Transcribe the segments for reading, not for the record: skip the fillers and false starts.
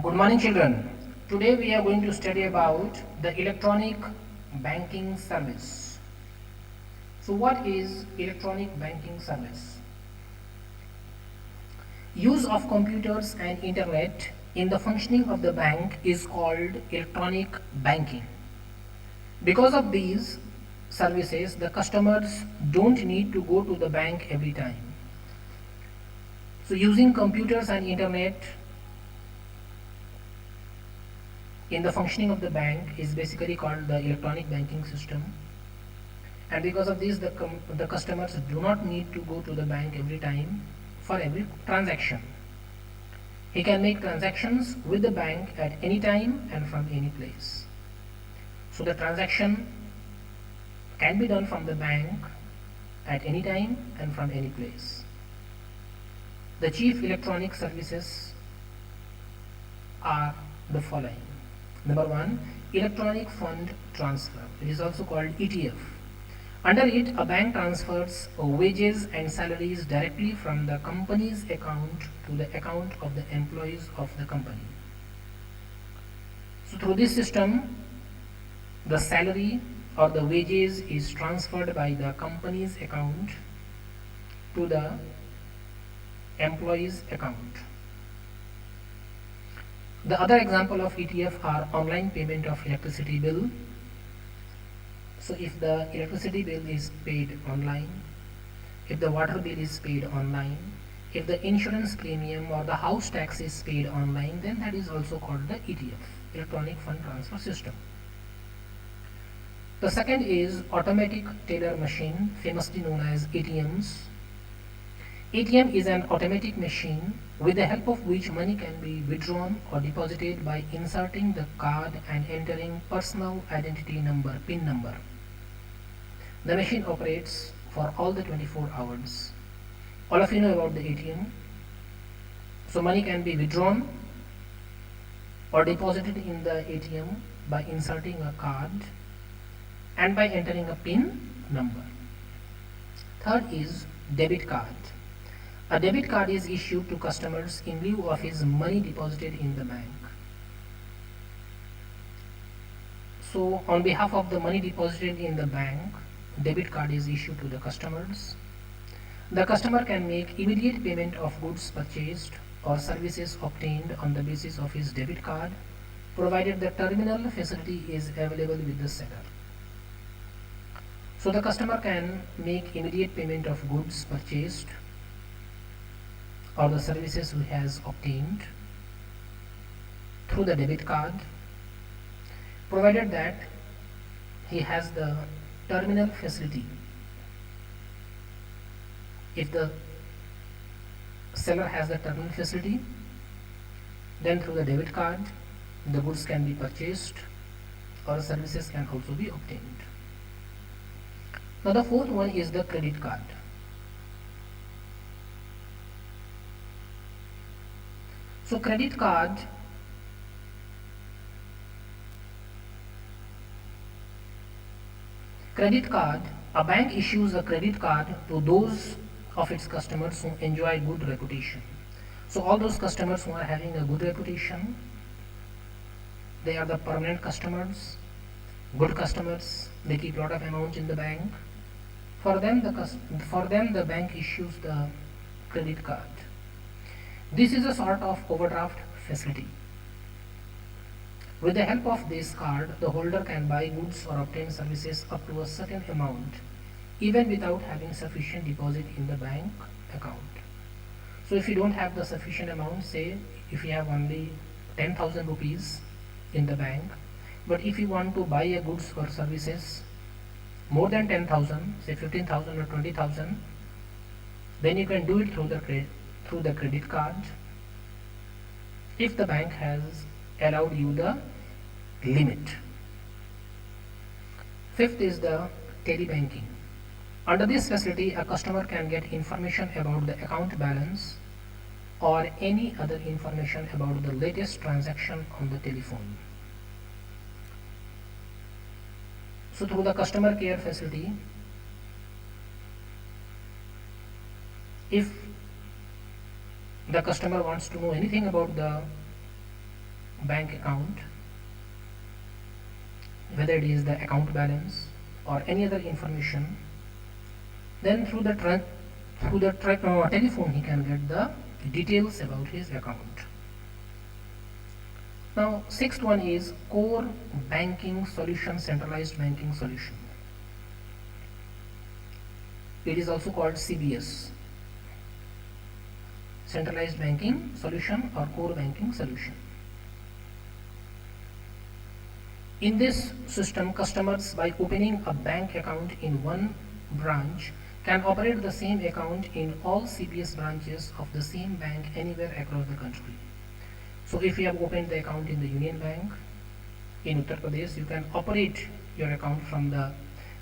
Good morning, children. Today we are going to study about the electronic banking service. So, what is electronic banking service? Use of computers and internet in the functioning of the bank is called electronic banking. Because of these services, the customers don't need to go to the bank every time. So, using computers and internet in the functioning of the bank is basically called the electronic banking system, and because of this the customers do not need to go to the bank every time for every transaction. He can make transactions with the bank at any time and from any place. So the transaction can be done from the bank at any time and from any place. The chief electronic services are the following. Number one, electronic fund transfer. It is also called ETF. Under it, a bank transfers wages and salaries directly from the company's account to the account of the employees of the company. So through this system, the salary or the wages is transferred by the company's account to the employee's account. The other example of ETF are online payment of electricity bill. So if the electricity bill is paid online, if the water bill is paid online, if the insurance premium or the house tax is paid online, then that is also called the ETF, electronic fund transfer system. The second is automatic teller machine, famously known as ATMs. ATM is an automatic machine with the help of which money can be withdrawn or deposited by inserting the card and entering personal identity number, PIN number. The machine operates for all the 24 hours. All of you know about the ATM. So money can be withdrawn or deposited in the ATM by inserting a card and by entering a PIN number. Third is debit card. A debit card is issued to customers in lieu of his money deposited in the bank. So on behalf of the money deposited in the bank, debit card is issued to the customers. The customer can make immediate payment of goods purchased or services obtained on the basis of his debit card, provided the terminal facility is available with the seller. So the customer can make immediate payment of goods purchased or the services he has obtained through the debit card, provided that he has the terminal facility. If the seller has the terminal facility, then through the debit card the goods can be purchased or services can also be obtained. Now the fourth one is the credit card. So credit card a bank issues a credit card to those of its customers who enjoy good reputation. So all those customers who are having a good reputation, they are the permanent customers, good customers, they keep a lot of amount in the bank. For them the bank issues the credit card. This is a sort of overdraft facility. With the help of this card, the holder can buy goods or obtain services up to a certain amount, even without having sufficient deposit in the bank account. So if you don't have the sufficient amount, say if you have only 10,000 rupees in the bank, but if you want to buy a goods or services more than 10,000, say 15,000 or 20,000, then you can do it through the credit card if the bank has allowed you the limit. Fifth is the telebanking. Under this facility, a customer can get information about the account balance or any other information about the latest transaction on the telephone. So through the customer care facility, if the customer wants to know anything about the bank account, whether it is the account balance or any other information, then through the telephone he can get the details about his account. Now, sixth one is core banking solution, centralized banking solution. It is also called CBS, centralized banking solution or core banking solution. In this system, customers, by opening a bank account in one branch, can operate the same account in all CBS branches of the same bank anywhere across the country. So if you have opened the account in the Union Bank in Uttar Pradesh, you can operate your account from the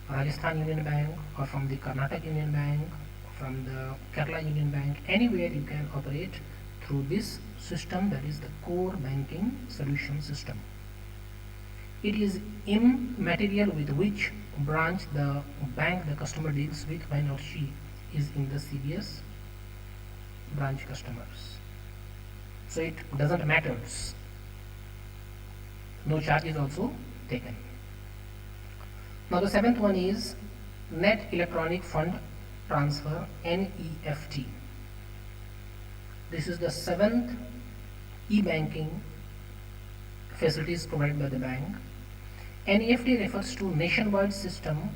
Rajasthan Union Bank or from the Karnataka Union Bank, from the Kerala Union Bank. Anywhere you can operate through this system, that is the core banking solution system. It is immaterial with which branch the bank the customer deals with when or she is in the CBS branch customers. So it doesn't matter. No charge is also taken. Now the seventh one is Net Electronic Fund Transfer, NEFT. This is the seventh e-banking facilities provided by the bank. NEFT refers to nationwide system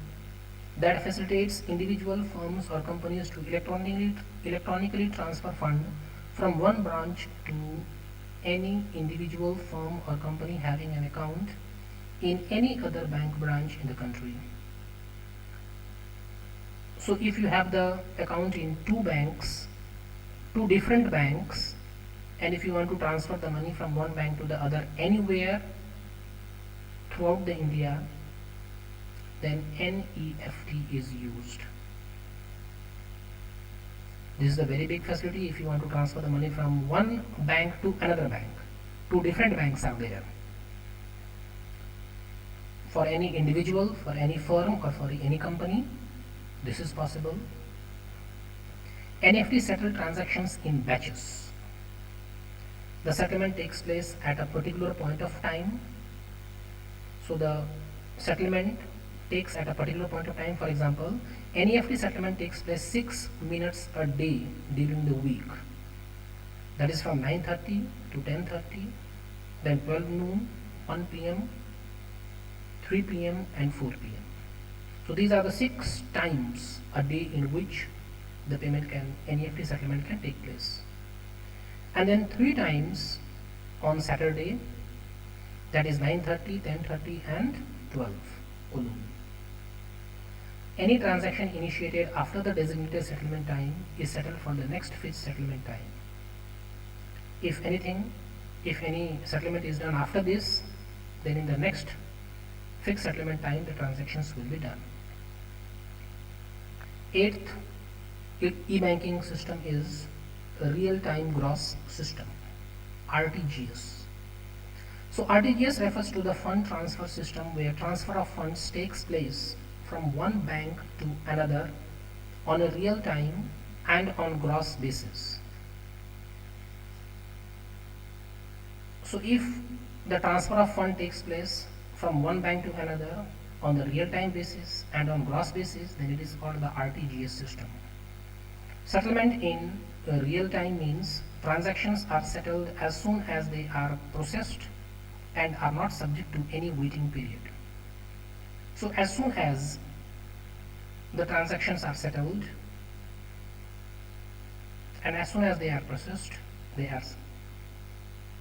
that facilitates individual firms or companies to electronically transfer fund from one branch to any individual firm or company having an account in any other bank branch in the country. So if you have the account in two different banks, and if you want to transfer the money from one bank to the other anywhere throughout the India, then NEFT is used. This is a very big facility. If you want to transfer the money from one bank to another bank, two different banks are there. For any individual, for any firm, or for any company, this is possible. NEFT settle transactions in batches. The settlement takes place at a particular point of time. So the settlement takes at a particular point of time. For example, NEFT settlement takes place 6 minutes a day during the week. That is from 9:30 to 10:30, then 12 noon, 1 p.m., 3 p.m. and 4 p.m. So these are the 6 times a day in which the NEFT settlement can take place. And then 3 times on Saturday, that is 9:30, 10:30 and 12 noon. Any transaction initiated after the designated settlement time is settled for the next fixed settlement time. If any settlement is done after this, then in the next fixed settlement time the transactions will be done. Eighth e-banking system is a real-time gross system, RTGS. So RTGS refers to the fund transfer system where transfer of funds takes place from one bank to another on a real time and on gross basis. So if the transfer of fund takes place from one bank to another on the real time basis and on gross basis, then it is called the RTGS system. Settlement in real time means transactions are settled as soon as they are processed and are not subject to any waiting period. So as soon as the transactions are settled and as soon as they are processed, they are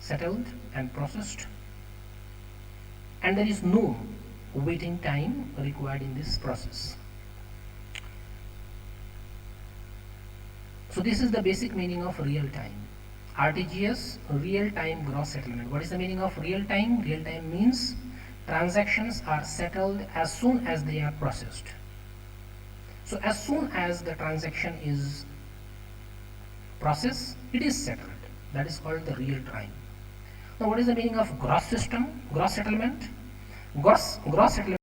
settled and processed, and there is no waiting time required in this process. So this is the basic meaning of real time. RTGS, real time gross settlement. What is the meaning of real time? Real time means transactions are settled as soon as they are processed. So as soon as the transaction is processed, it is settled. That is called the real time. Now what is the meaning of gross system, gross settlement? Gross settlement